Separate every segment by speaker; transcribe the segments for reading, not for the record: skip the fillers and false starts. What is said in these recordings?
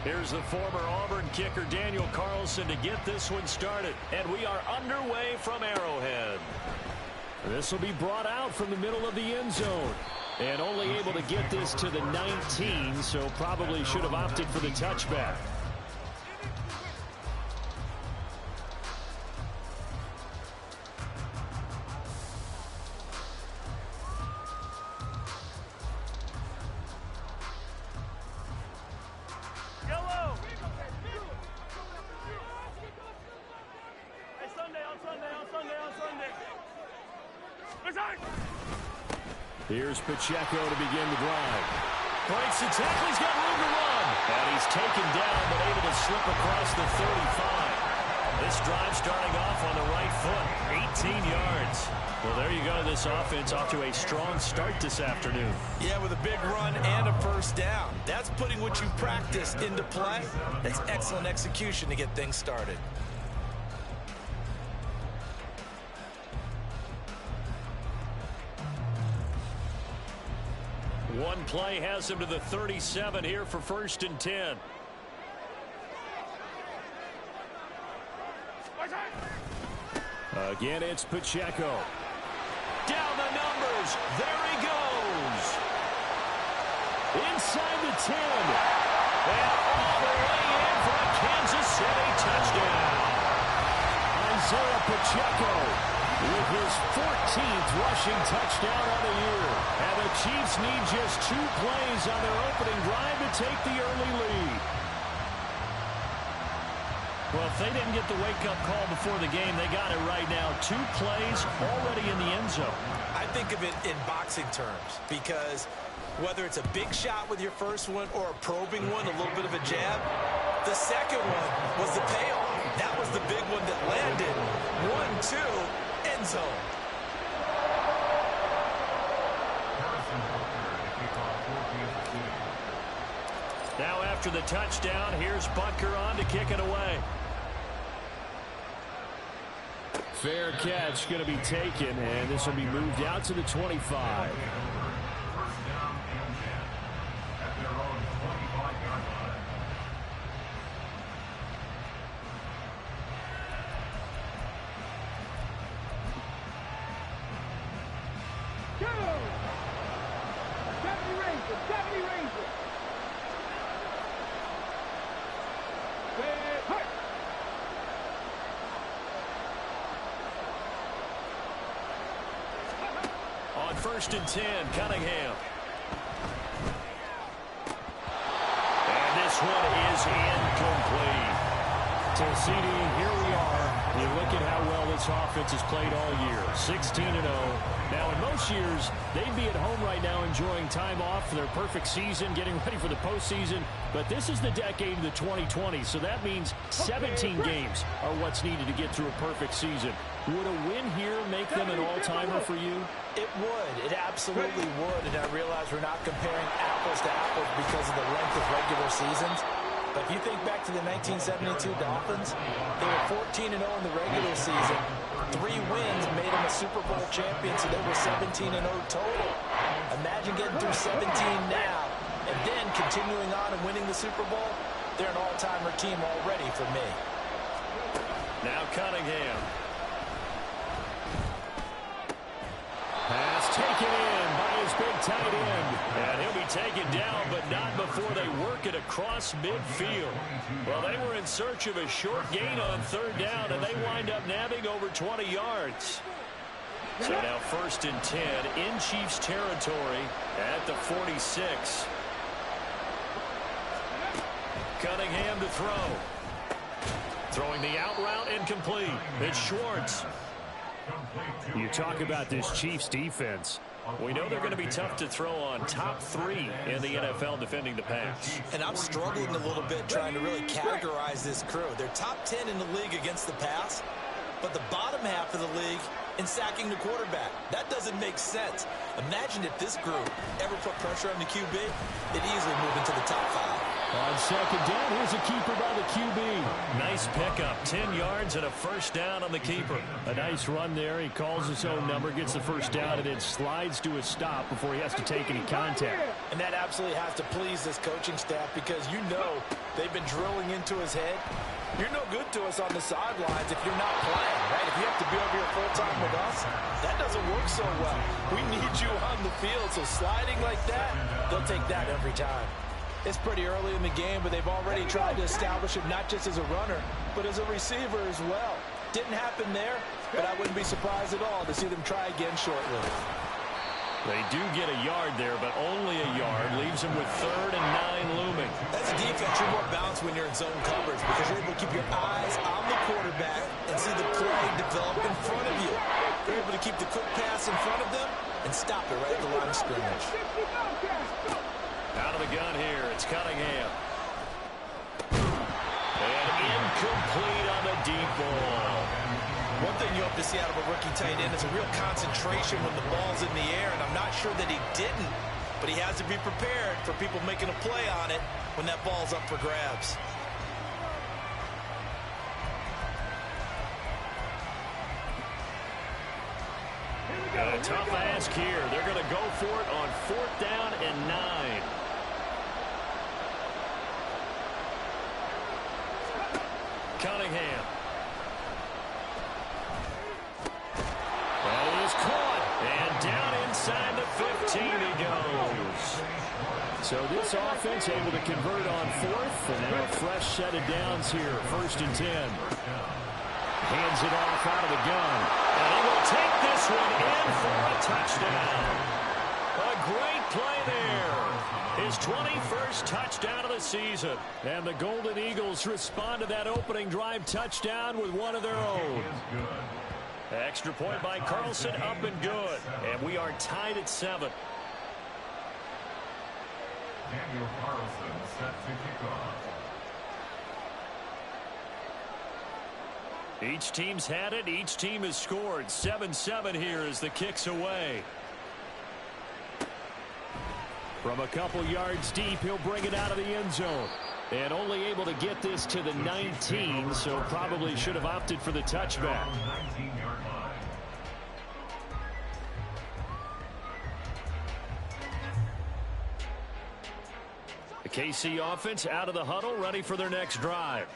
Speaker 1: Here's the former Auburn kicker Daniel Carlson to get this one started. And we are underway from Arrowhead. This will be brought out from the middle of the end zone. And only able to get this to the 19, so probably should have opted for the touchback.
Speaker 2: Here's Pacheco to begin the drive.
Speaker 1: Breaks the tackle. He's got room to run. And he's taken down, but able to slip across the 35. This drive starting off on the right foot. 18 yards. Well, there you go. This offense off to a strong start this afternoon.
Speaker 3: Yeah, with a big run and a first down. That's putting what you practice into play. That's excellent execution to get things started.
Speaker 1: One play has him to the 37 here for 1st and 10.
Speaker 2: Again, it's Pacheco.
Speaker 1: Down the numbers. There he goes. Inside the 10. And all the way in for a Kansas City touchdown.
Speaker 2: Isaiah Pacheco with his 14th rushing touchdown on the year.
Speaker 1: And the Chiefs need just 2 plays on their opening drive to take the early lead. Well, if they didn't get the wake-up call before the game, they got it right now. 2 plays already in the end zone.
Speaker 3: I think of it in boxing terms because whether it's a big shot with your first one or a probing one, a little bit of a jab, the second one was the payoff. That was the big one that landed. 1-2, end zone.
Speaker 1: Now after the touchdown, here's Butker on to kick it away.
Speaker 2: Fair catch going to be taken, and this will be moved out to the 25.
Speaker 1: On 1st and 10, Cunningham. And this one is incomplete.
Speaker 2: So, CD, here we are. You look at how well this offense has played all year. 16-0. Now, in most years, they'd be at home right now enjoying time off for their perfect season, getting ready for the postseason. But this is the decade of the 2020s, so that means 17 games are what's needed to get through a perfect season. Would a win here make them an all-timer for you?
Speaker 3: It would. It absolutely would. And I realize we're not comparing apples to apples because of the length of regular seasons. But if you think back to the 1972 Dolphins, they were 14-0 in the regular season. 3 wins made them a Super Bowl champion, so they were 17-0 total. Imagine getting through 17 now and then continuing on and winning the Super Bowl. They're an all-timer team already for me.
Speaker 1: Now Cunningham.
Speaker 2: Pass taken in by his big tight end.
Speaker 1: And he'll be taken down, but not before they work it across midfield. Well, they were in search of a short gain on 3rd down, and they wind up nabbing over 20 yards. So now 1st and 10 in Chiefs territory at the 46. Cunningham to throw. Throwing the out route incomplete. It's Schwartz.
Speaker 2: You talk about this Chiefs defense.
Speaker 1: We know they're going to be tough to throw on. Top 3 in the NFL defending the pass.
Speaker 3: And I'm struggling a little bit trying to really categorize this crew. They're top 10 in the league against the pass, but the bottom half of the league in sacking the quarterback. That doesn't make sense. Imagine if this group ever put pressure on the QB, it'd easily move into the top 5.
Speaker 2: On second down. Here's a keeper by the QB.
Speaker 1: Nice pickup. 10 yards and a first down on the keeper.
Speaker 2: A nice run there. He calls his own number, gets the first down, and then slides to a stop before he has to take any contact.
Speaker 3: And that absolutely has to please this coaching staff because you know they've been drilling into his head. You're no good to us on the sidelines if you're not playing, right? If you have to be over here full-time with us, that doesn't work so well. We need you on the field, so sliding like that, they'll take that every time. It's pretty early in the game, but they've already tried to establish him not just as a runner, but as a receiver as well. Didn't happen there, but I wouldn't be surprised at all to see them try again shortly.
Speaker 1: They do get a yard there, but only a yard. Leaves them with 3rd and 9 looming.
Speaker 3: As a defense, you're more balanced when you're in zone coverage because you're able to keep your eyes on the quarterback and see the play develop in front of you. You're able to keep the quick pass in front of them and stop it right at the line of scrimmage.
Speaker 1: Out of the gun here, it's Cunningham. And incomplete on the deep ball.
Speaker 3: One thing you hope to see out of a rookie tight end is a real concentration when the ball's in the air, and I'm not sure that he didn't, but he has to be prepared for people making a play on it when that ball's up for grabs.
Speaker 1: A tough ask here. They're going to go for it on 4th down and 9. Cunningham. That is caught. And down inside the 15 he goes.
Speaker 2: So this offense able to convert on 4th, and now a fresh set of downs here. 1st and 10. Hands it off out of the gun.
Speaker 1: And he will take this one in for a touchdown. A great play there. His 21st touchdown of the season.
Speaker 2: And the Golden Eagles respond to that opening drive touchdown with one of their own.
Speaker 1: Extra point by Carlson, up and good. And we are tied at 7.
Speaker 4: Daniel Carlson set to kick off.
Speaker 1: Each team's had it. Each team has scored. 7-7 here as the kick's away.
Speaker 2: From a couple yards deep, he'll bring it out of the end zone. And only able to get this to the 19, so probably should have opted for the touchback.
Speaker 4: 19-yard line.
Speaker 1: The KC offense out of the huddle, ready for their next drive.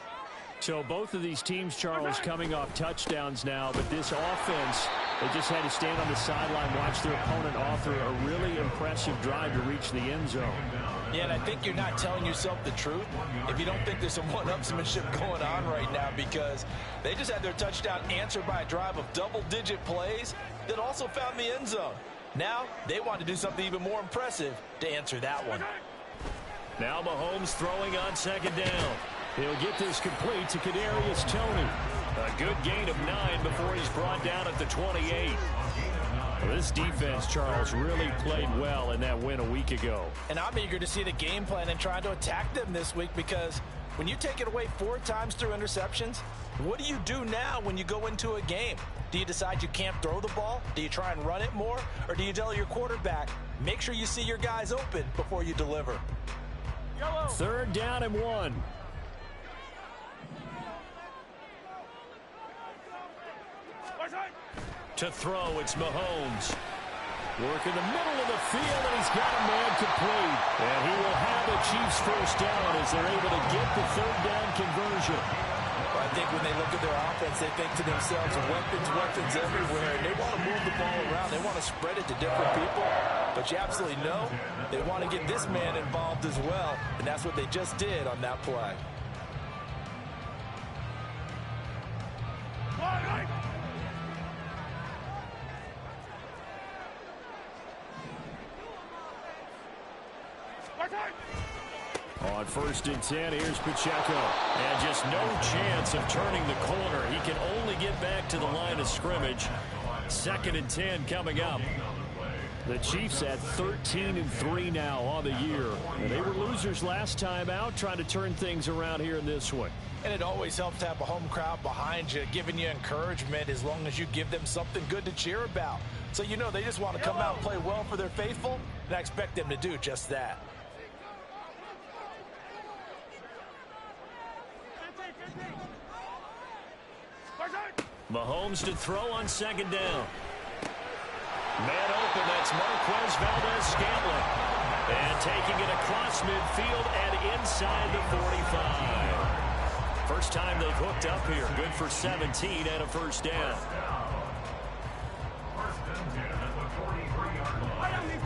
Speaker 2: So both of these teams, Charles, coming off touchdowns now, but this offense, they just had to stand on the sideline, watch their opponent author a really impressive drive to reach the end zone.
Speaker 3: Yeah, and I think you're not telling yourself the truth if you don't think there's some one-upsmanship going on right now, because they just had their touchdown answered by a drive of double-digit plays that also found the end zone. Now they want to do something even more impressive to answer that one.
Speaker 1: Now Mahomes throwing on 2nd down.
Speaker 2: He'll get this complete to Kadarius Toney.
Speaker 1: A good gain of 9 before he's brought down at the 28.
Speaker 2: Well, this defense, Charles, really played well in that win a week ago.
Speaker 3: And I'm eager to see the game plan and try to attack them this week, because when you take it away 4 times through interceptions, what do you do now when you go into a game? Do you decide you can't throw the ball? Do you try and run it more? Or do you tell your quarterback, make sure you see your guys open before you deliver?
Speaker 2: 3rd down and 1.
Speaker 1: To throw, it's Mahomes.
Speaker 2: Work in the middle of the field, and he's got a man complete. And he will have the Chiefs' first down as they're able to get the 3rd down conversion.
Speaker 3: Well, I think when they look at their offense, they think to themselves, weapons everywhere. And they want to move the ball around. They want to spread it to different people. But you absolutely know they want to get this man involved as well. And that's what they just did on that play.
Speaker 2: On 1st and 10, here's Pacheco.
Speaker 1: And just no chance of turning the corner. He can only get back to the line of scrimmage. 2nd and 10 coming up.
Speaker 2: The Chiefs at 13-3 now on the year. And they were losers last time out, trying to turn things around here in this one.
Speaker 3: And it always helps to have a home crowd behind you, giving you encouragement as long as you give them something good to cheer about. So you know they just want to come out and play well for their faithful, and I expect them to do just that.
Speaker 1: Mahomes to throw on second down. Man open, that's Marquez Valdez-Scantling. And taking it across midfield and inside the 45. First time they've hooked up here. Good for 17 and a first down.
Speaker 4: First and 10 at the 43-yard line.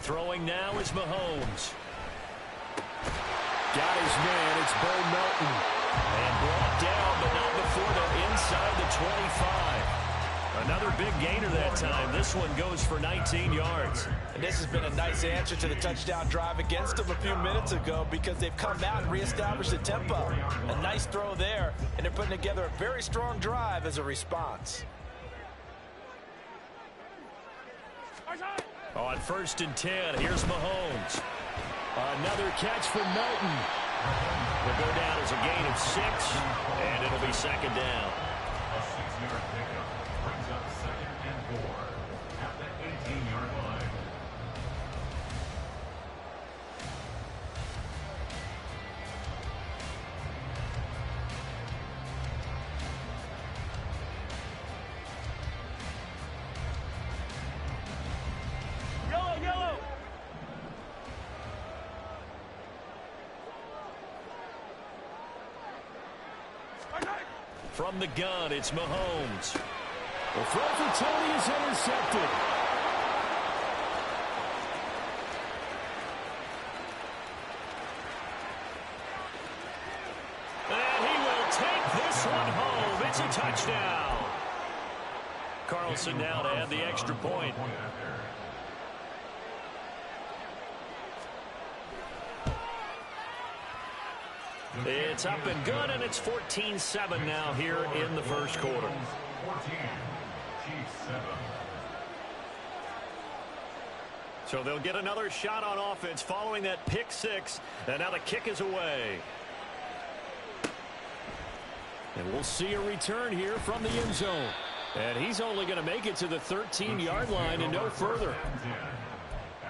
Speaker 1: Throwing now is Mahomes. Got his man. It's Bo Melton. And brought down, but not before they're inside the 25. Another big gainer that time. This one goes for 19 yards.
Speaker 3: And this has been a nice answer to the touchdown drive against them a few minutes ago because they've come out and reestablished the tempo. A nice throw there, and they're putting together a very strong drive as a response.
Speaker 1: On first and 10, here's Mahomes. Another catch from Melton. Will go down as a gain of 6, and it'll be second down.
Speaker 4: A 6-yard pickup brings up second and 4 at the 18-yard line.
Speaker 1: From the gun, it's Mahomes. The throw for Tony is intercepted. And he will take this one home. It's a touchdown. Carlson now to add the extra point. It's up and good, and it's 14-7 now here in the first quarter.
Speaker 4: 14, Chiefs 7.
Speaker 1: So they'll get another shot on offense following that pick 6, and now the kick is away. And we'll see a return here from the end zone. And he's only going to make it to the 13-yard line and no further.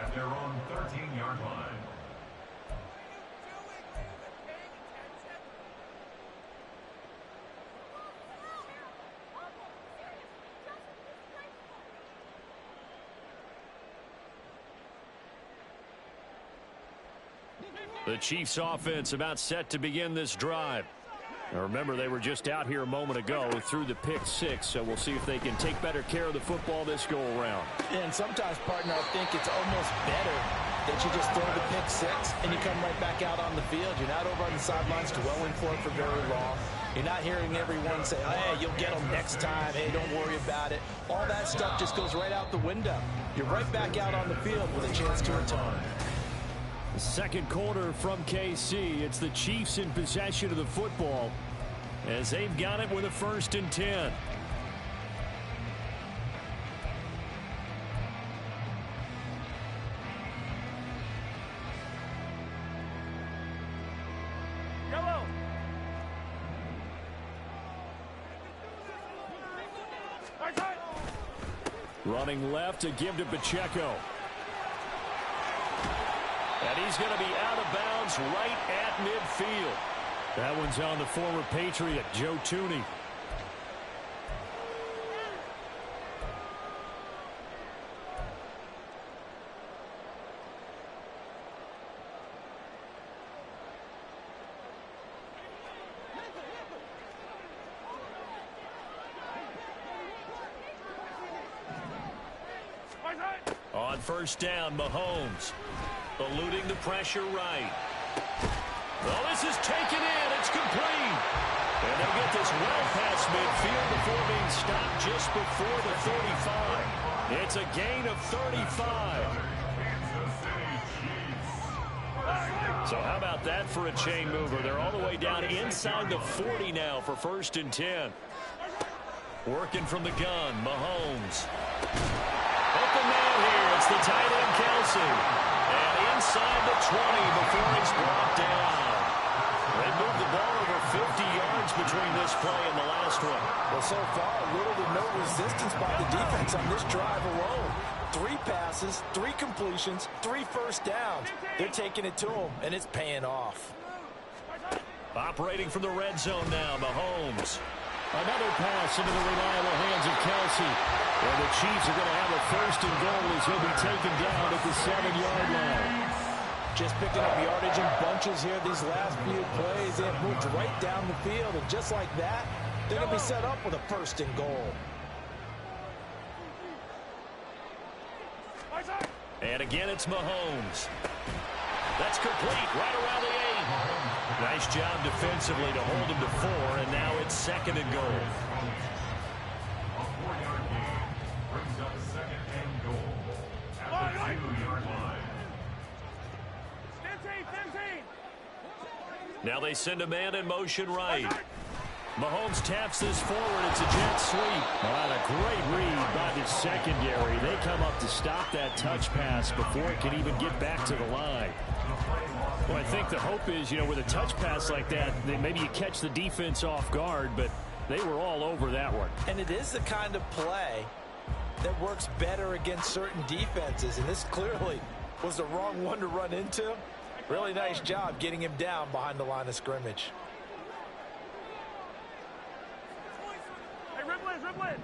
Speaker 4: At their own 13-yard line.
Speaker 1: The Chiefs offense about set to begin this drive. Now remember, they were just out here a moment ago through the pick 6, so we'll see if they can take better care of the football this go around.
Speaker 3: And sometimes, partner, I think it's almost better that you just throw the pick 6 and you come right back out on the field. You're not over on the sidelines dwelling for it for very long. You're not hearing everyone say, hey, you'll get them next time. Hey, don't worry about it. All that stuff just goes right out the window. You're right back out on the field with a chance to return.
Speaker 1: Second quarter from KC. It's the Chiefs in possession of the football as they've got it with a first and 10.
Speaker 3: Yellow.
Speaker 1: Running left to give to Pacheco. And he's going to be out of bounds right at midfield. That one's on the former Patriot, Joe Thuney. On first down, Mahomes. Eluding the pressure right. Well, this is taken in. It's complete. And they'll get this well past midfield before being stopped just before the 35. It's a gain of 35. So how about that for a chain mover? They're all the way down inside the 40 now for first and 10. Working from the gun, Mahomes. Open man here. It's the tight end, Kelsey. And inside the 20 before he's brought down. They moved the ball over 50 yards between this play and the last one.
Speaker 3: Well, so far, little to no resistance by the defense on this drive alone. 3 passes, 3 completions, 3 first downs. They're taking it to them, and it's paying off.
Speaker 1: Operating from the red zone now, Mahomes.
Speaker 2: Another pass into the reliable hands of Kelsey. And the Chiefs are going to have a first and goal as he'll be taken down at the 7-yard line.
Speaker 3: Just picking up yardage in bunches here these last few plays. They have moved right down the field, and just like that, they're going to be set up with a first and goal.
Speaker 1: And again, it's Mahomes. That's complete right around the 8. Nice job defensively to hold him to 4, and now it's second and goal.
Speaker 4: A 4-yard gain brings up second and goal at the 2-yard line.
Speaker 1: Now they send a man in motion right. Mahomes taps this forward. It's a jet sweep.
Speaker 2: A great read by the secondary. They come up to stop that touch pass before it can even get back to the line. Well, I think the hope is, with a touch pass like that, maybe you catch the defense off guard, but they were all over that one.
Speaker 3: And it is the kind of play that works better against certain defenses, and this clearly was the wrong one to run into. Really nice job getting him down behind the line of scrimmage.
Speaker 5: Hey, dribble in.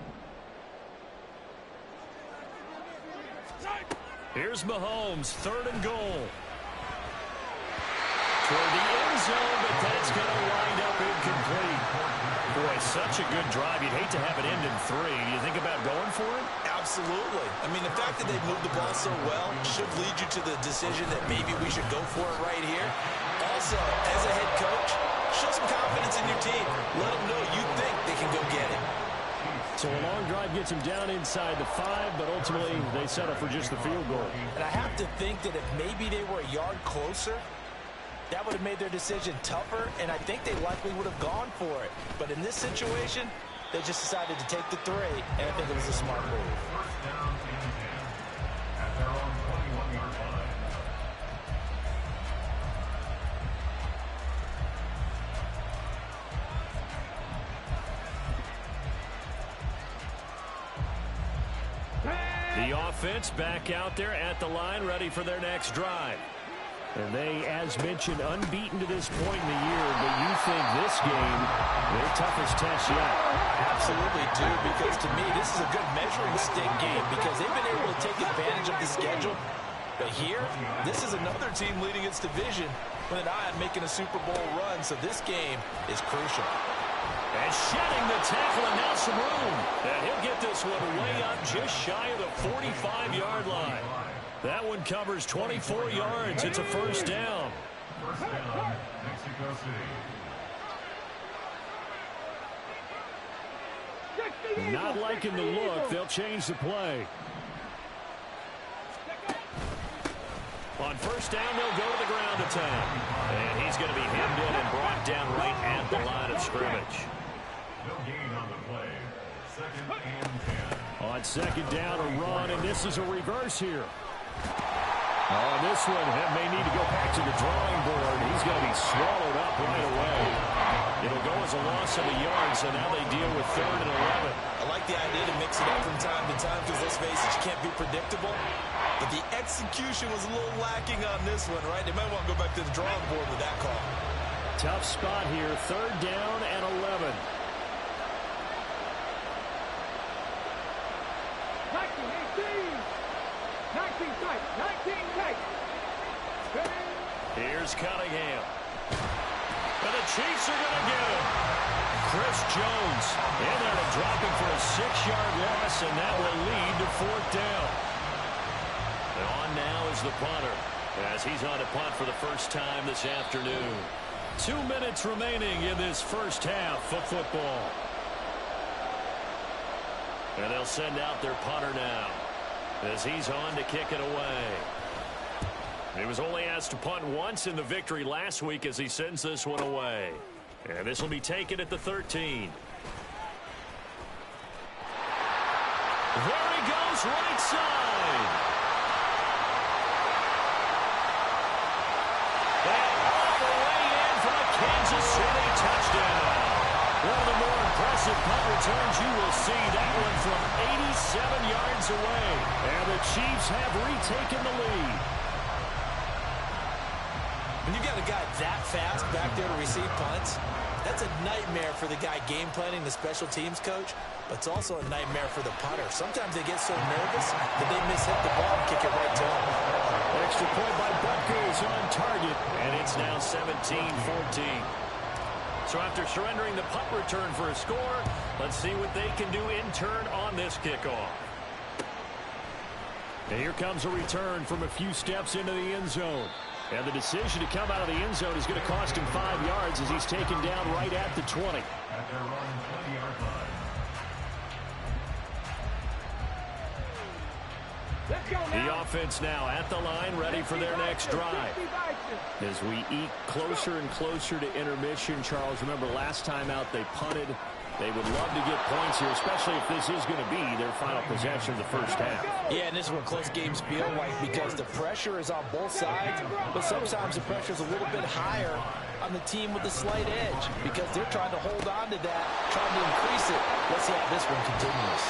Speaker 1: Here's Mahomes, third and goal. Toward the end zone, but that's going to wind up incomplete. Boy, such a good drive. You'd hate to have it end in 3. Do you think about going for it?
Speaker 3: Absolutely. I mean, the fact that they moved the ball so well should lead you to the decision that maybe we should go for it right here. Also, as a head coach, show some confidence in your team. Let them know you think they can go get it.
Speaker 2: So a long drive gets them down inside the 5, but ultimately they settle for just the field goal.
Speaker 3: And I have to think that if maybe they were a yard closer, that would have made their decision tougher, and I think they likely would have gone for it. But in this situation, they just decided to take the 3, and I think it was a smart move.
Speaker 4: First down and 10 at their own 21-yard line.
Speaker 1: The offense back out there at the line, ready for their next drive.
Speaker 2: And they, as mentioned, unbeaten to this point in the year, but you think this game, their toughest test yet.
Speaker 3: Absolutely do, because to me, this is a good measuring stick game because they've been able to take advantage of the schedule. But here, this is another team leading its division with an eye on making a Super Bowl run, so this game is crucial.
Speaker 1: And shedding the tackle, and now some room. And he'll get this one way up just shy of the 45-yard line. That one covers 24 yards. It's a first down.
Speaker 4: First down, Mexico City.
Speaker 2: Not liking the look. They'll change the play.
Speaker 1: On first down, they'll go to the ground attack. And he's going to be hemmed in and brought down right at the line of scrimmage.
Speaker 4: No gain on the play. Second and 10.
Speaker 2: On second down, a run, and this is a reverse here. Oh, this one may need to go back to the drawing board. He's going to be swallowed up right away. It'll go as a loss of a yard, so now they deal with 3rd and 11.
Speaker 3: I like the idea to mix it up from time to time because, let's face it, you can't be predictable. But the execution was a little lacking on this one, right? They might want to go back to the drawing board with that call.
Speaker 2: Tough spot here, 3rd down and 11.
Speaker 5: 19 tight.
Speaker 1: Here's Cunningham. And the Chiefs are going to get him. Chris Jones in there to drop him for a 6-yard loss, and that will lead to 4th down. And on now is the punter, as he's on to punt for the first time this afternoon. 2 minutes remaining in this first half of football. And they'll send out their punter now, as he's on to kick it away. He was only asked to punt once in the victory last week as he sends this one away. And this will be taken at the 13. There he goes, right side. And all the way in for a Kansas City touchdown. touchdown. One of the more impressive punt returns you will see. That one from 87 yards away. And the Chiefs have retaken the lead.
Speaker 3: When you've got a guy that fast back there to receive punts, that's a nightmare for the guy game planning, the special teams coach, but it's also a nightmare for the punter. Sometimes they get so nervous that they mishit the ball and kick it right to him.
Speaker 1: Extra point by Butker is on target, and it's now 17-14. So after surrendering the punt return for a score, let's see what they can do in turn on this kickoff. And here comes a return from a few steps into the end zone. And the decision to come out of the end zone is going to cost him 5 yards as he's taken down right at the 20.
Speaker 4: At their own 20-yard line.
Speaker 5: Let's go now.
Speaker 1: The offense now at the line, ready for their next drive. As we eke closer and closer to intermission, Charles, remember last time out they punted. They would love to get points here, especially if this is going to be their final possession of the first half.
Speaker 3: Yeah, and this is what close games feel like because the pressure is on both sides, but sometimes the pressure is a little bit higher on the team with the slight edge because they're trying to hold on to that, trying to increase it. Let's see how this one continues.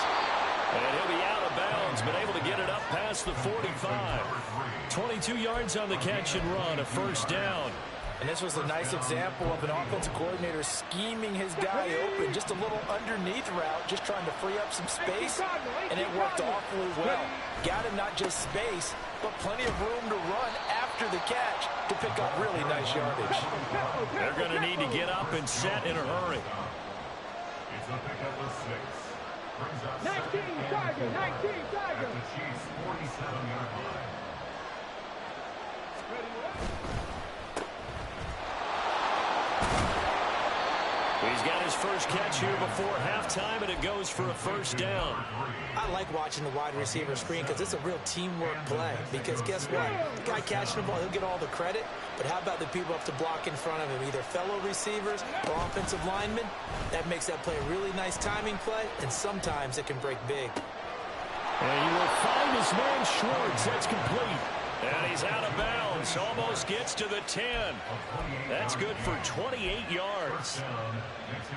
Speaker 1: And he'll be out of bounds, but able to get it up past the 45. 22 yards on the catch and run, a first down.
Speaker 3: And this was a nice example of an offensive coordinator scheming his guy open, just a little underneath route, just trying to free up some space, and it worked awfully well. Got him not just space, but plenty of room to run after the catch to pick up really nice yardage.
Speaker 1: They're going to need to get up and set in a hurry.
Speaker 4: It's a pickup of 6. Brings up
Speaker 5: 19 Tiger, 19 Tiger.
Speaker 4: at the Chiefs' 47-yard line.
Speaker 1: He's got his first catch here before halftime, and it goes for a first down.
Speaker 3: I like watching the wide receiver screen because it's a real teamwork play. Because guess what? The guy catching the ball, he'll get all the credit. But how about the people up to block in front of him, either fellow receivers or offensive linemen? That makes that play a really nice timing play, and sometimes it can break big.
Speaker 1: And he will find his man Schwartz. That's complete. And he's out of bounds. Almost gets to the 10. That's good for 28 yards.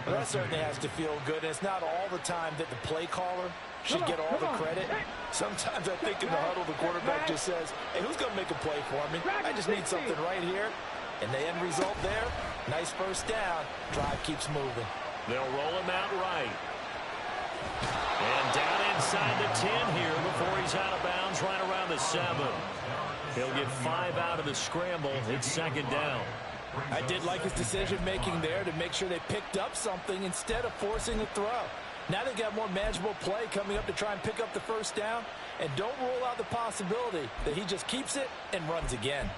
Speaker 3: Well, that certainly has to feel good. And it's not all the time that the play caller should get all the credit. Sometimes I think in the huddle, the quarterback just says, hey, who's going to make a play for me? I just need something right here. And the end result there, nice first down. Drive keeps moving.
Speaker 1: They'll roll him out right. And down inside the 10 here before he's out of bounds, right around the 7. He'll get 5 out of the scramble. It's second down.
Speaker 3: I did like his decision-making there to make sure they picked up something instead of forcing a throw. Now they've got more manageable play coming up to try and pick up the first down. And don't rule out the possibility that he just keeps it and runs again.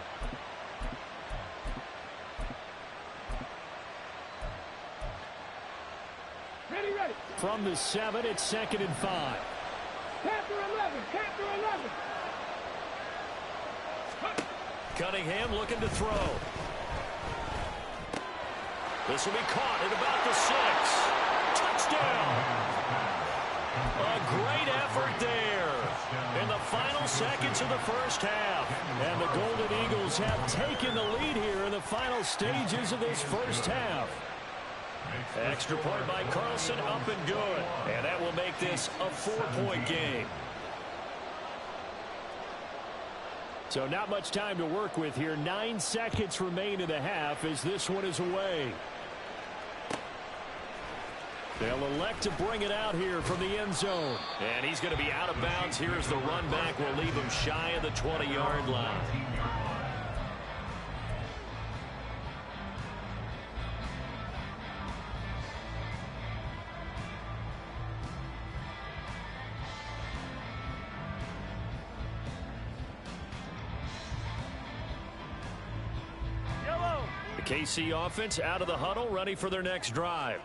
Speaker 5: Ready, ready.
Speaker 1: From the 7, it's 2nd and 5.
Speaker 5: Panther 11, Panther 11.
Speaker 1: Cunningham looking to throw. This will be caught at about the 6. Touchdown! A great effort there in the final seconds of the first half. And the Golden Eagles have taken the lead here in the final stages of this first half. Extra point by Carlson, up and good. And that will make this a 4-point game. So not much time to work with here. 9 seconds remain in the half as this one is away. They'll elect to bring it out here from the end zone. And he's going to be out of bounds here as the run back will leave him shy of the 20-yard line. KC offense out of the huddle, ready for their next drive.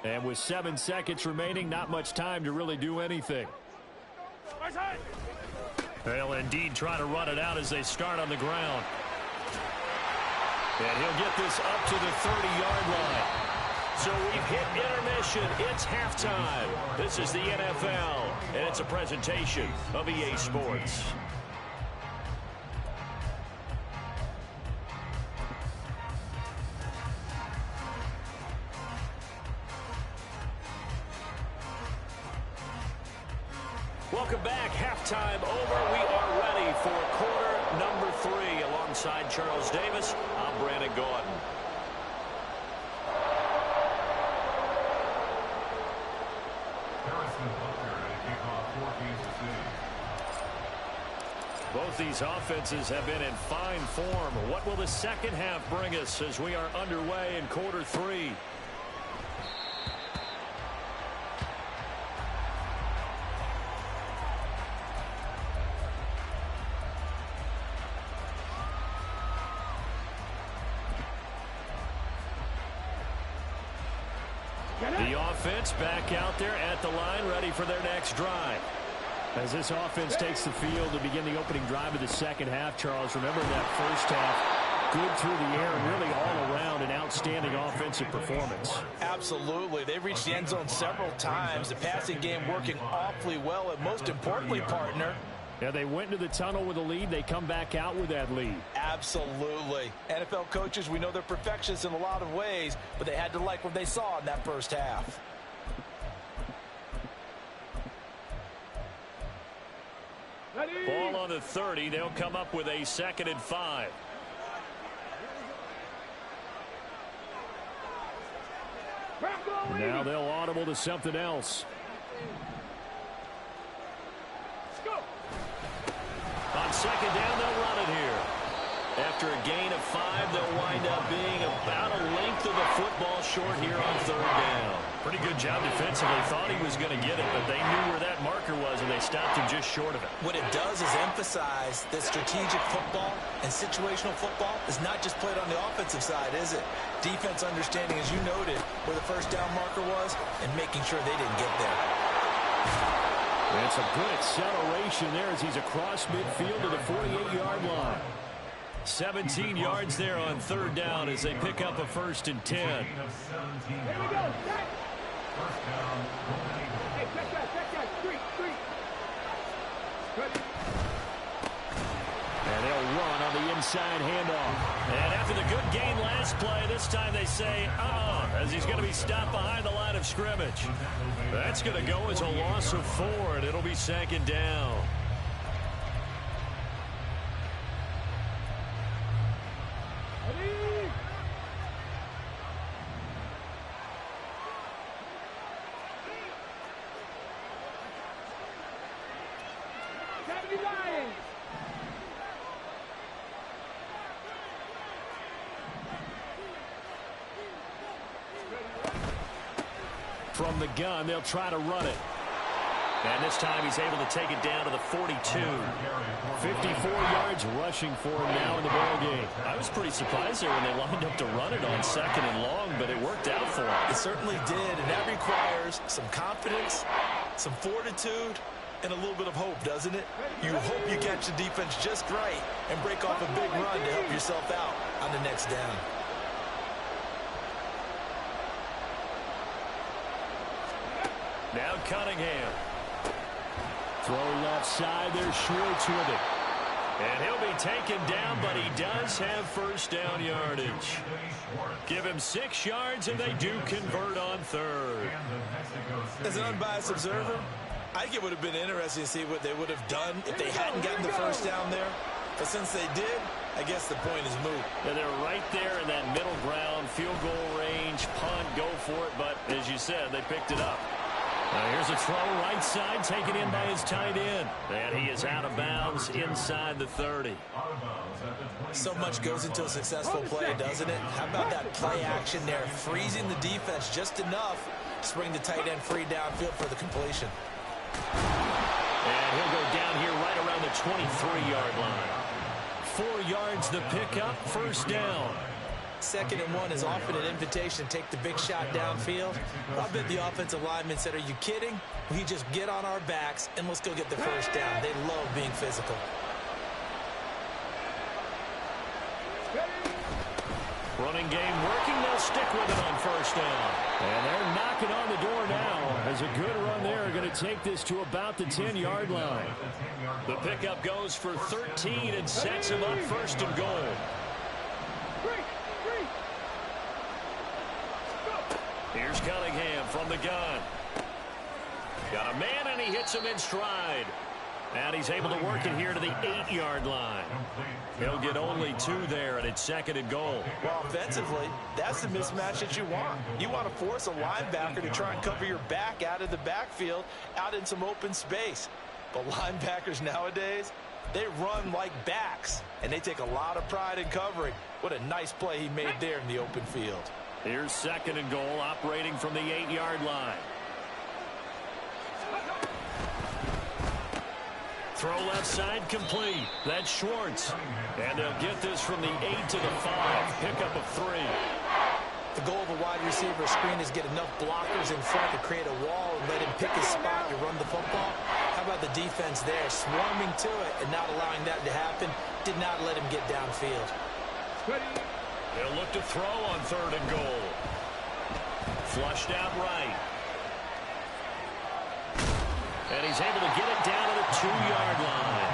Speaker 1: And with 7 seconds remaining, not much time to really do anything. They'll indeed try to run it out as they start on the ground. And he'll get this up to the 30-yard line. So we've hit intermission. It's halftime. This is the NFL, and it's a presentation of EA Sports. halftime over. We are ready for quarter number 3. Alongside Charles Davis, I'm Brandon Gaudin. Both these offenses have been in fine form. What will the second half bring us as we are underway in quarter 3? The offense back out there at the line, ready for their next drive. As this offense takes the field to begin the opening drive of the second half, Charles, remember that first half, good through the air and really all around an outstanding offensive performance.
Speaker 3: Absolutely. They've reached the end zone several times. The passing game working awfully well, and most importantly, partner,
Speaker 2: yeah, they went into the tunnel with a lead. They come back out with that lead.
Speaker 3: Absolutely. NFL coaches, we know they're perfectionists in a lot of ways, but they had to like what they saw in that first half.
Speaker 1: Ball on the 30. They'll come up with a 2nd and 5.
Speaker 2: Now they'll audible to something else.
Speaker 1: On 2nd down, they'll run it here. After a gain of 5, they'll wind up being about a length of the football short here on 3rd down. Pretty good job defensively. Thought he was going to get it, but they knew where that marker was, and they stopped him just short of it.
Speaker 3: What it does is emphasize that strategic football and situational football is not just played on the offensive side, is it? Defense understanding, as you noted, where the first down marker was and making sure they didn't get there.
Speaker 2: And some good acceleration there as he's across midfield to the 48-yard line.
Speaker 1: 17 yards there on 3rd down as they pick up a 1st and 10.
Speaker 5: Here we go. First down. Hey, check that. Street. Ready.
Speaker 2: And they'll run on the inside handoff.
Speaker 1: And after the good gain last play, this time they say, as he's going to be stopped behind the line of scrimmage. That's going to go as a loss of 4, and it'll be 2nd down. From the gun, they'll try to run it. And this time he's able to take it down to the 42.
Speaker 2: 54 yards rushing for him now in the ball game.
Speaker 1: I was pretty surprised there when they lined up to run it on 2nd and long, but it worked out for him.
Speaker 3: It certainly did, and that requires some confidence, some fortitude, and a little bit of hope, doesn't it? You hope you catch the defense just right and break off a big run to help yourself out on the next down.
Speaker 1: Now Cunningham.
Speaker 2: Throw left side. There's Schwartz with it.
Speaker 1: And he'll be taken down, but he does have 1st down yardage. Give him 6 yards, and they do convert on 3rd.
Speaker 3: As an unbiased observer, I think it would have been interesting to see what they would have done if they hadn't gotten the 1st down there. But since they did, I guess the point is moot.
Speaker 1: And they're right there in that middle ground, field goal range, punt, go for it. But as you said, they picked it up. Now here's a throw right side, taken in by his tight end. And he is out of bounds inside the 30.
Speaker 3: So much goes into a successful play, doesn't it? How about that play action there, freezing the defense just enough to bring the tight end free downfield for the completion.
Speaker 1: And he'll go down here right around the 23-yard line. 4 yards the pickup, 1st down.
Speaker 3: 2nd and 1 is often an invitation to take the big shot downfield. I bet the offensive lineman said, are you kidding? We just get on our backs and let's go get the 1st down. They love being physical.
Speaker 1: Running game working. They'll stick with it on 1st down.
Speaker 2: And they're knocking on the door now. As a good run there, going to take this to about the 10-yard line.
Speaker 1: The pickup goes for 13 and sets him up 1st and goal. Here's Cunningham from the gun. Got a man, and he hits him in stride.
Speaker 2: And he's able to work it here to the 8-yard line. He'll get only 2 there, and it's 2nd and goal.
Speaker 3: Well, offensively, that's the mismatch that you want. You want to force a linebacker to try and cover your back out of the backfield, out in some open space. But linebackers nowadays, they run like backs, and they take a lot of pride in covering. What a nice play he made there in the open field.
Speaker 2: Here's 2nd and goal, operating from the 8-yard line. Throw left side complete. That's Schwartz. And they'll get this from the 8 to the 5. Pickup of 3.
Speaker 3: The goal of a wide receiver screen is get enough blockers in front to create a wall and let him pick his spot to run the football. How about the defense there, swarming to it and not allowing that to happen? Did not let him get downfield.
Speaker 2: They'll look to throw on 3rd and goal. Flushed out right. And he's able to get it down to the 2-yard line.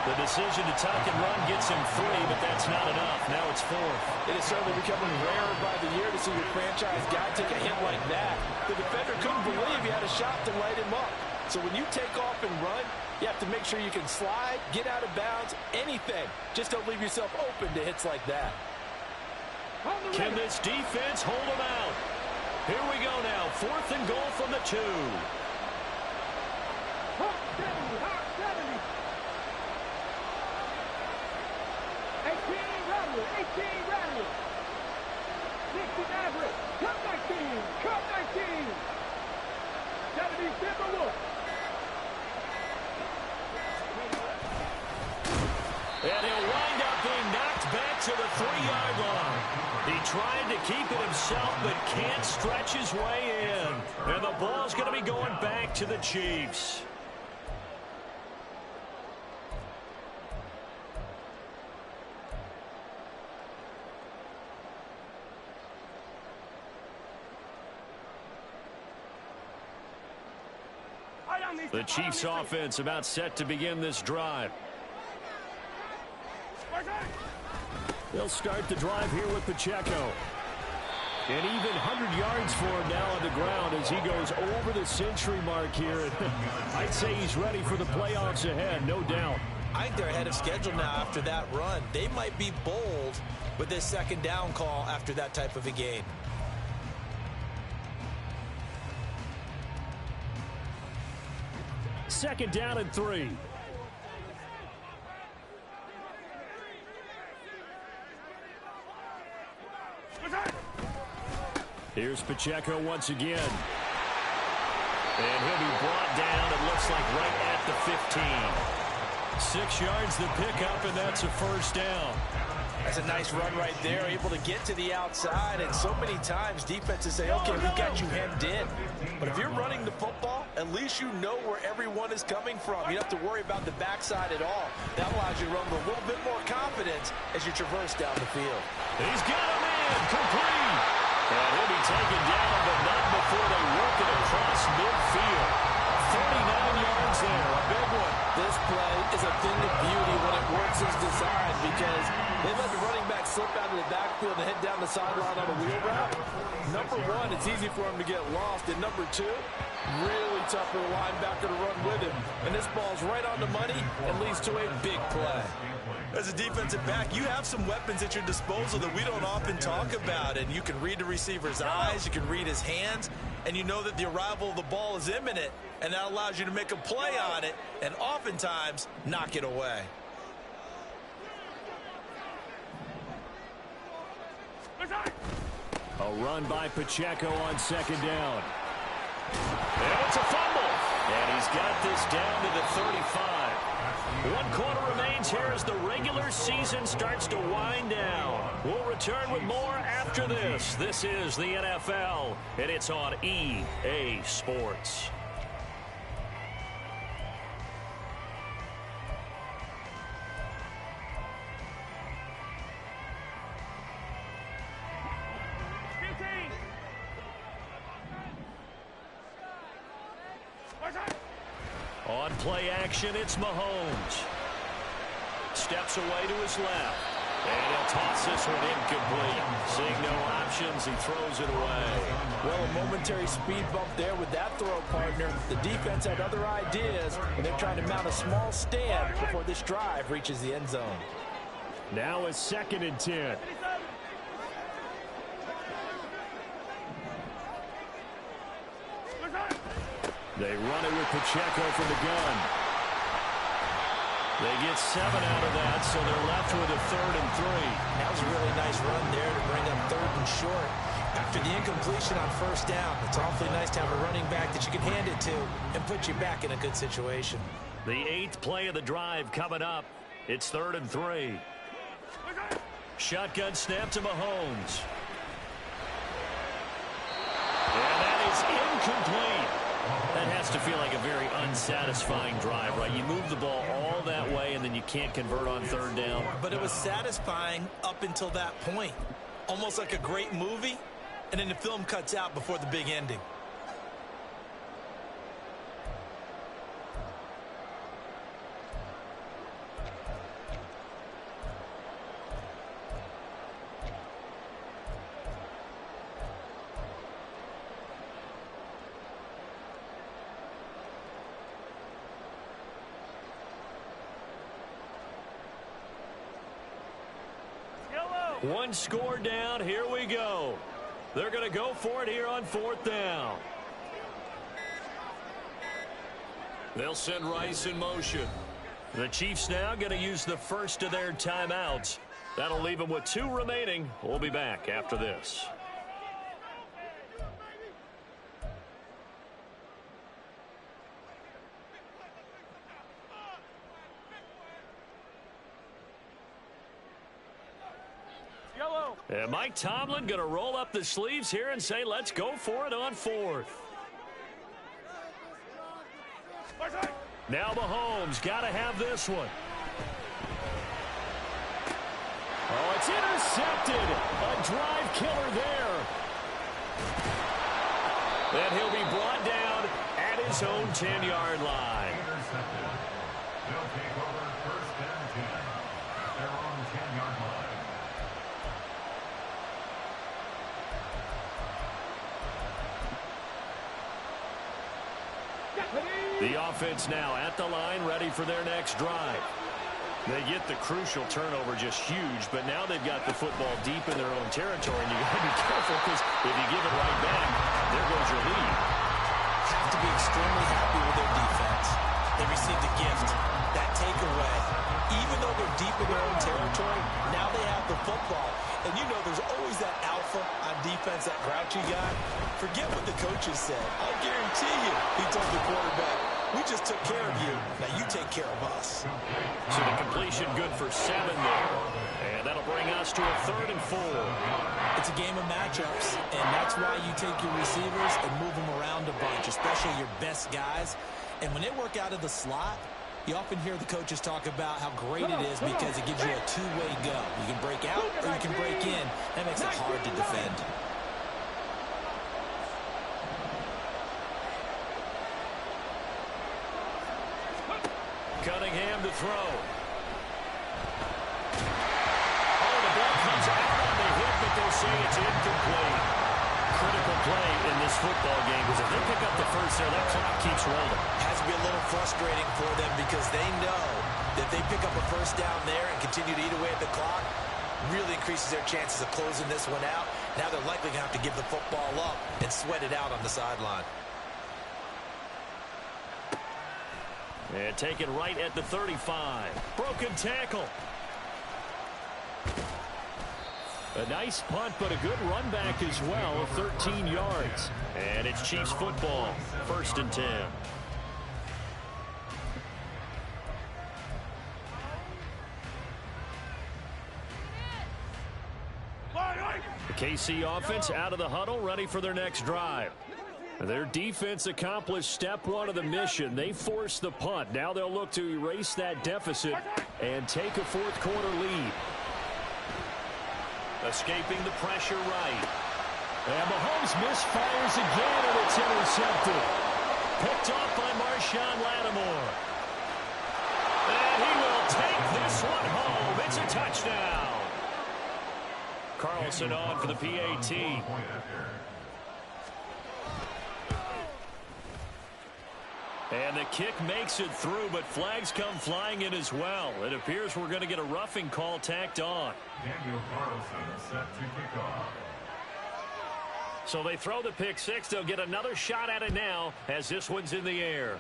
Speaker 2: The decision to tuck and run gets him 3, but that's not enough. Now it's 4th.
Speaker 3: It is certainly becoming rarer by the year to see your franchise guy take a hit like that. The defender couldn't believe he had a shot to light him up. So when you take off and run, you have to make sure you can slide, get out of bounds, anything. Just don't leave yourself open to hits like that.
Speaker 2: Can this defense hold him out? Here we go now. 4th and goal from the 2.
Speaker 5: Hot 70. 18 Radley. 60 Maverick. Cut 19. 70 Timberwolf.
Speaker 2: And he'll wind up being knocked back to the 3-yard line. He tried to keep it himself, but can't stretch his way in. And the ball's going to be going back to the Chiefs. The Chiefs offense about set to begin this drive. They'll start the drive here with Pacheco. And even 100 yards for him now on the ground as he goes over the century mark here. I'd say he's ready for the playoffs ahead, no doubt.
Speaker 3: I think they're ahead of schedule now after that run. They might be bold with this 2nd down call after that type of a game.
Speaker 2: Second down and 3. Here's Pacheco once again. And he'll be brought down, it looks like right at the 15. 6 yards the pickup, and that's a 1st down.
Speaker 3: That's a nice run right there, able to get to the outside, and so many times defenses say, okay, we've got you hemmed in. But if you're running the football, at least you know where everyone is coming from. You don't have to worry about the backside at all. That allows you to run with a little bit more confidence as you traverse down the field.
Speaker 2: He's got him in, complete. And he'll be taken down, but not before they work it across midfield. 39 yards there, a big one.
Speaker 3: This play is a thing of beauty when it works as designed because they let the running back slip out of the backfield and head down the sideline on a wheel route. Number 1, it's easy for him to get lost. And number 2, really tough for the linebacker to run with him. And this ball's right on the money and leads to a big play. As a defensive back, you have some weapons at your disposal that we don't often talk about. And you can read the receiver's eyes, you can read his hands, and you know that the arrival of the ball is imminent. And that allows you to make a play on it and oftentimes knock it away.
Speaker 2: A run by Pacheco on 2nd down. And it's a fumble. And he's got this down to the 35. 1 quarter remains here as the regular season starts to wind down. We'll return with more after this. This is the NFL, and it's on EA Sports. On play action, it's Mahomes. Steps away to his left.
Speaker 1: And he'll toss this one incomplete. Seeing no options, he throws it away.
Speaker 3: Well, a momentary speed bump there with that throw, partner. The defense had other ideas, and they're trying to mount a small stand before this drive reaches the end zone.
Speaker 2: Now a 2nd and 10. They run it with Pacheco from the gun.
Speaker 1: They get 7 out of that, so they're left with a 3rd and 3.
Speaker 3: That was a really nice run there to bring up 3rd and short. After the incompletion on 1st down, it's awfully nice to have a running back that you can hand it to and put you back in a good situation.
Speaker 1: The 8th play of the drive coming up. It's 3rd and 3. Shotgun snap to Mahomes. And that is incomplete. That has to feel like a very unsatisfying drive, right? You move the ball all that way, and then you can't convert on 3rd down.
Speaker 3: But it was satisfying up until that point. Almost like a great movie, and then the film cuts out before the big ending.
Speaker 1: One score down. Here we go. They're going to go for it here on 4th down. They'll send Rice in motion. The Chiefs now going to use the first of their timeouts. That'll leave them with 2 remaining. We'll be back after this. And Mike Tomlin going to roll up the sleeves here and say, let's go for it on 4th. Now Mahomes got to have this one. Oh, it's intercepted. A drive killer there. And he'll be brought down at his own 10-yard line.
Speaker 4: Intercepted. They'll take over 1st and 10 at their own 10-yard line.
Speaker 1: The offense now at the line, ready for their next drive. They get the crucial turnover, just huge, but now they've got the football deep in their own territory, and you got to be careful because if you give it right back, there goes your lead.
Speaker 3: Have to be extremely happy with their defense. They received a gift. That takeaway, even though they're deep in their own territory, now they have the football. And you know there's always that alpha on defense, that grouchy guy. Forget what the coaches said. I guarantee you, he told the quarterback, we just took care of you. Now you take care of us.
Speaker 1: So the completion good for 7 there. And that'll bring us to a 3rd and 4.
Speaker 3: It's a game of matchups, and that's why you take your receivers and move them around a bunch, especially your best guys. And when they work out of the slot, you often hear the coaches talk about how great it is because it gives you a two-way go. You can break out or you can break in. That makes it hard to defend.
Speaker 1: Cunningham to throw. Oh, the ball comes out on the hit, but they'll say it's incomplete. Critical play in this football game because if they pick up the first there, that clock keeps rolling.
Speaker 3: Has to be a little frustrating for them because they know that they pick up a first down there and continue to eat away at the clock, really increases their chances of closing this one out. Now they're likely going to have to give the football up and sweat it out on the sideline.
Speaker 1: And taken right at the 35. Broken tackle. A nice punt, but a good run back as well of 13 yards. And it's Chiefs football, 1st and 10. The KC offense out of the huddle, ready for their next drive. Their defense accomplished step 1 of the mission. They forced the punt. Now they'll look to erase that deficit and take a 4th quarter lead. Escaping the pressure right.
Speaker 2: And Mahomes misfires again, and it's intercepted.
Speaker 1: Picked off by Marshawn Lattimore. And he will take this one home. It's a touchdown. Carlson on for the PAT. And the kick makes it through, but flags come flying in as well. It appears we're going to get a roughing call tacked on.
Speaker 4: Daniel Carlson set to kick off.
Speaker 1: So they throw the pick six. They'll get another shot at it now as this one's in the air.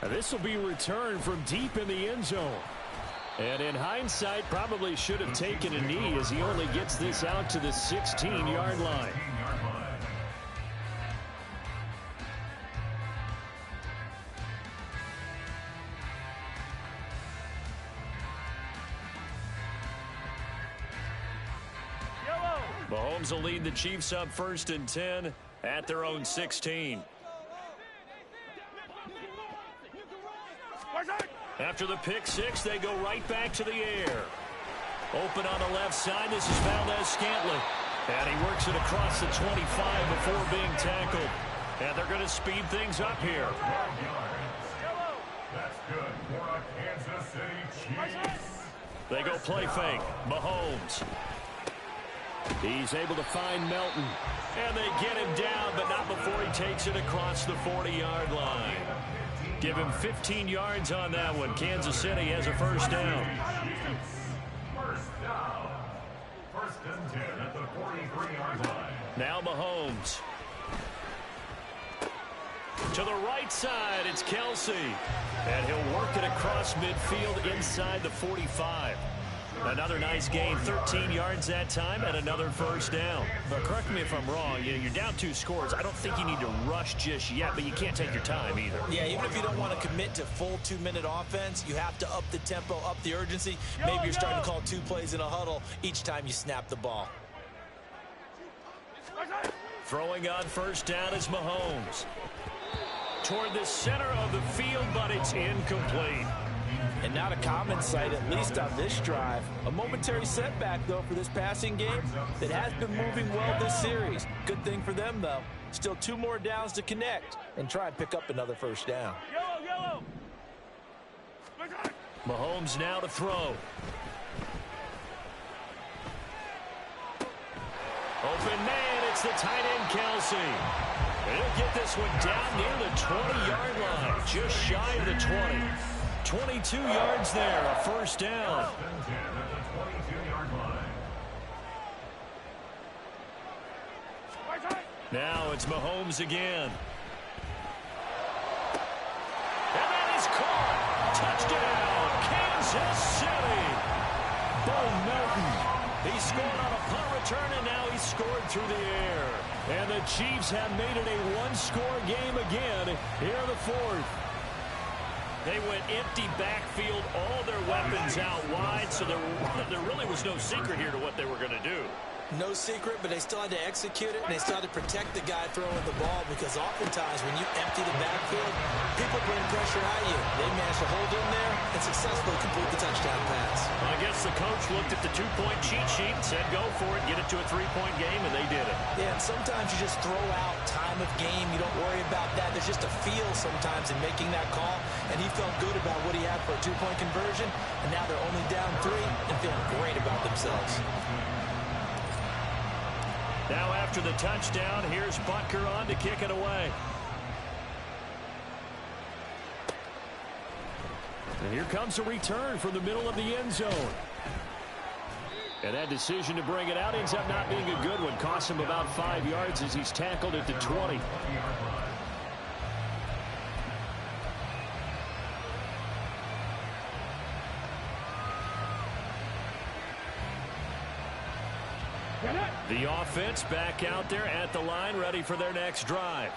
Speaker 1: This will be returned from deep in the end zone. And in hindsight, probably should have taken a knee as he only gets this out to the 16-yard line. Mahomes will lead the Chiefs up 1st and 10 at their own 16. After the pick six, they go right back to the air. Open on the left side. This is Valdez-Scantling. And he works it across the 25 before being tackled. And they're going to speed things up here.
Speaker 4: That's good for a Kansas City Chiefs.
Speaker 1: They go play fake. Mahomes. He's able to find Melton. And they get him down, but not before he takes it across the 40-yard line. Give him 15 yards on that one. Kansas City has a first down.
Speaker 4: First down. 1st and 10 at the 43-yard line.
Speaker 1: Now Mahomes. To the right side, it's Kelsey. And he'll work it across midfield inside the 45. Another nice gain, 13 yards that time, and another first down.
Speaker 2: But correct me if I'm wrong, you're down 2 scores. I don't think you need to rush just yet, but you can't take your time either.
Speaker 3: Yeah, even if you don't want to commit to full 2-minute offense, you have to up the tempo, up the urgency. Maybe you're starting to call 2 plays in a huddle each time you snap the ball.
Speaker 1: Throwing on first down is Mahomes. Toward the center of the field, but it's incomplete.
Speaker 3: And not a common sight, at least on this drive. A momentary setback, though, for this passing game that has been moving well this series. Good thing for them, though. Still 2 more downs to connect and try and pick up another first down.
Speaker 1: Mahomes now to throw. Open man, it's the tight end, Kelsey. And he'll get this one down near the 20-yard line, just shy of the 20. 22 yards there, a first down. Now it's Mahomes again. And that is caught. Touchdown, Kansas City. Bo Melton. He scored on a punt return, and now he's scored through the air. And the Chiefs have made it a 1-score game again here in the 4th. They went empty backfield, all their weapons out wide, so there really was no secret here to what they were going to do.
Speaker 3: No secret, but they still had to execute it, and they still had to protect the guy throwing the ball, because oftentimes when you empty the backfield, people bring pressure at you. They managed to hold in there and successfully complete the touchdown pass.
Speaker 1: I guess the coach looked at the 2-point cheat sheet and said, go for it, get it to a 3-point game, and they did it.
Speaker 3: Yeah, and sometimes you just throw out time of game. You don't worry about that. There's just a feel sometimes in making that call, and he felt good about what he had for a 2-point conversion, and now they're only down 3 and feeling great about themselves.
Speaker 1: Now after the touchdown, here's Butker on to kick it away. And here comes a return from the middle of the end zone. And that decision to bring it out ends up not being a good one. Costs him about 5 yards as he's tackled at the 20. The offense back out there at the line, ready for their next drive.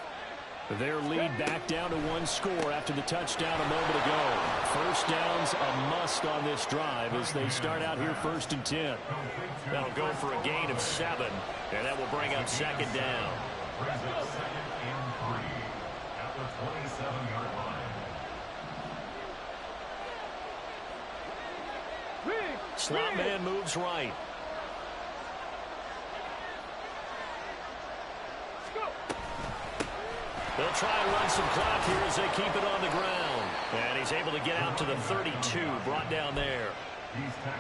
Speaker 1: Their lead back down to 1 score after the touchdown a moment ago. First down's a must on this drive as they start out here 1st and 10. That'll go for a gain of 7, and that will bring up 2nd down.
Speaker 4: Brings up 2nd and 3 at the 27-yard line.
Speaker 1: Slot man moves right. They'll try and run some clock here as they keep it on the ground. And he's able to get out to the 32, brought down there.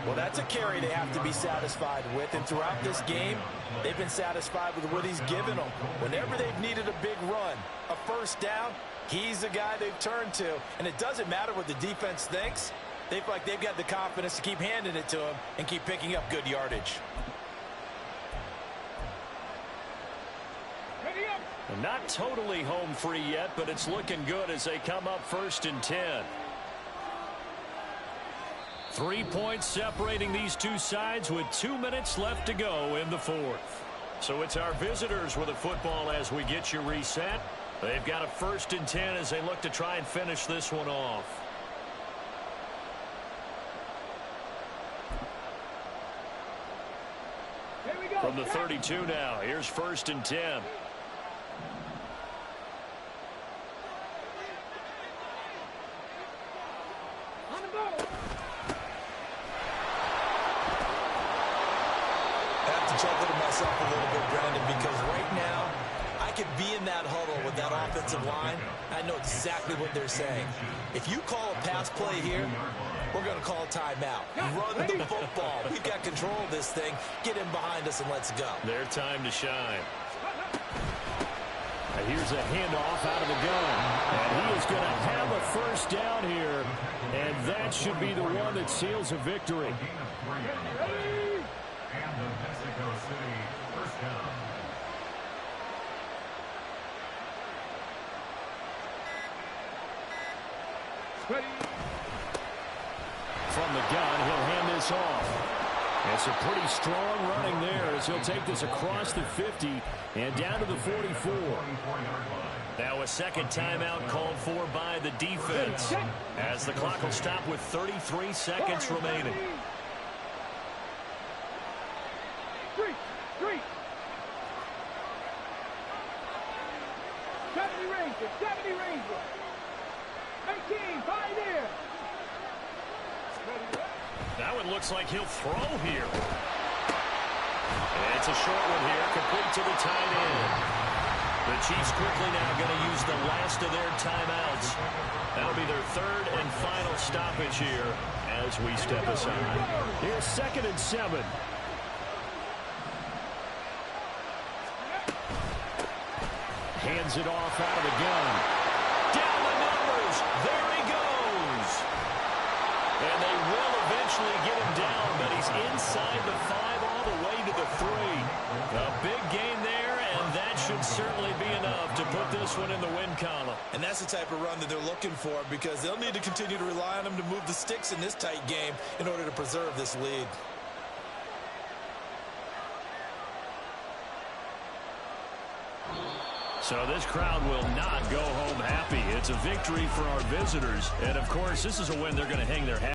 Speaker 3: Well, that's a carry they have to be satisfied with. And throughout this game, they've been satisfied with what he's given them. Whenever they've needed a big run, a first down, he's the guy they've turned to. And it doesn't matter what the defense thinks. They feel like they've got the confidence to keep handing it to him and keep picking up good yardage.
Speaker 1: And not totally home free yet, but it's looking good as they come up 1st and 10. 3 points separating these two sides with 2 minutes left to go in the 4th. So it's our visitors with the football as we get you reset. They've got a 1st and 10 as they look to try and finish this one off.
Speaker 5: Here we go.
Speaker 1: From the 32 now, here's 1st and 10.
Speaker 5: On the ball.
Speaker 3: I have to chuckle to myself a little bit, Brandon, because right now I could be in that huddle with that offensive line. I know exactly what they're saying. If you call a pass play here, we're going to call a timeout. Run the football. We've got control of this thing. Get in behind us and let's go.
Speaker 1: Their time to shine.
Speaker 2: And here's a handoff out of the gun. And he is going to have a first down here. And that should be the one that seals a victory.
Speaker 4: And the Mexico City first down.
Speaker 5: Ready.
Speaker 2: From the gun, he'll hand this off. It's a pretty strong running there as he'll take this across the 50 and down to the 44.
Speaker 1: Now a second timeout called for by the defense as the clock will stop with 33 seconds remaining.
Speaker 5: 3. 70 Rangers. 70 Rangers. 18. 5 there.
Speaker 1: Now it looks like he'll throw here. It's a short one here, complete to the tight end. The Chiefs quickly now going to use the last of their timeouts. That'll be their 3rd and final stoppage here as we step aside.
Speaker 2: Here's 2nd and 7. Hands it off out of the gun.
Speaker 1: Down the numbers. There he goes. And they will eventually get him down, but he's inside the 5 all the way to the 3. A big gain there, and that should certainly be enough to put this one in the win column.
Speaker 3: And that's the type of run that they're looking for because they'll need to continue to rely on him to move the sticks in this tight game in order to preserve this lead.
Speaker 1: So this crowd will not go home happy. It's a victory for our visitors. And, of course, this is a win they're going to hang their hat